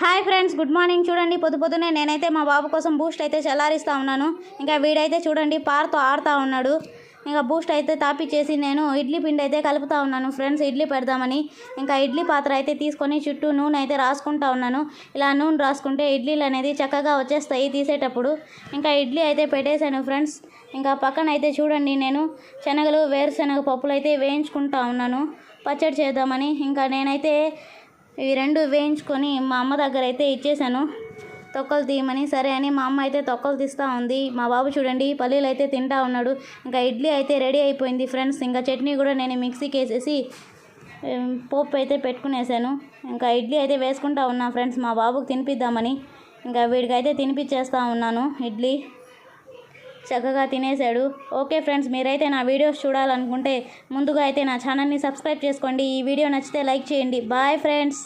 Hi friends, good morning. చూడండి, పొద్దునే నేనైతే మా బాబు కోసం బూస్ట్ అయితే చల్లారిస్తూ ఉన్నాను. ఇంకా వీడైతే చూడండి పార్తో ఆడుతూ ఉన్నాడు. ఇంకా బూస్ట్ అయితే తాపిచ్చేసి నేను ఇడ్లీ పిండి అయితే కలుపుతూ ఉన్నాను ఫ్రెండ్స్, ఇడ్లీ పెడదామని. ఇంకా ఇడ్లీ పాత్ర అయితే తీసుకొని చుట్టూ నూనె అయితే రాసుకుంటూ ఉన్నాను. ఇలా నూనె రాసుకుంటే ఇడ్లీలు అనేది చక్కగా వచ్చేస్తాయి తీసేటప్పుడు. ఇంకా ఇడ్లీ అయితే పెట్టేశాను ఫ్రెండ్స్. ఇంకా పక్కన అయితే చూడండి నేను శనగలు వేరుశనగ పప్పులు అయితే వేయించుకుంటూ ఉన్నాను పచ్చడి చేద్దామని. ఇంకా నేనైతే ఇవి రెండు వేయించుకొని మా అమ్మ దగ్గర అయితే ఇచ్చేసాను తొక్కలు తీయమని. సరే అని మా అమ్మ అయితే తొక్కలు తీస్తూ ఉంది. మా బాబు చూడండి పల్లీలు అయితే తింటా ఉన్నాడు. ఇంకా ఇడ్లీ అయితే రెడీ అయిపోయింది ఫ్రెండ్స్. ఇంకా చట్నీ కూడా నేను మిక్సీకి వేసేసి పోపు అయితే పెట్టుకునేసాను. ఇంకా ఇడ్లీ అయితే వేసుకుంటా ఉన్నా ఫ్రెండ్స్ మా బాబుకి తినిపిద్దామని. ఇంకా వీడికైతే తినిపించేస్తూ ఉన్నాను ఇడ్లీ. చక్కగా తినేశాడు. ఓకే ఫ్రెండ్స్, మీరైతే నా వీడియోస్ చూడాలనుకుంటే ముందుగా అయితే నా ఛానల్ని సబ్స్క్రైబ్ చేసుకోండి. ఈ వీడియో నచ్చితే లైక్ చేయండి. Bye friends.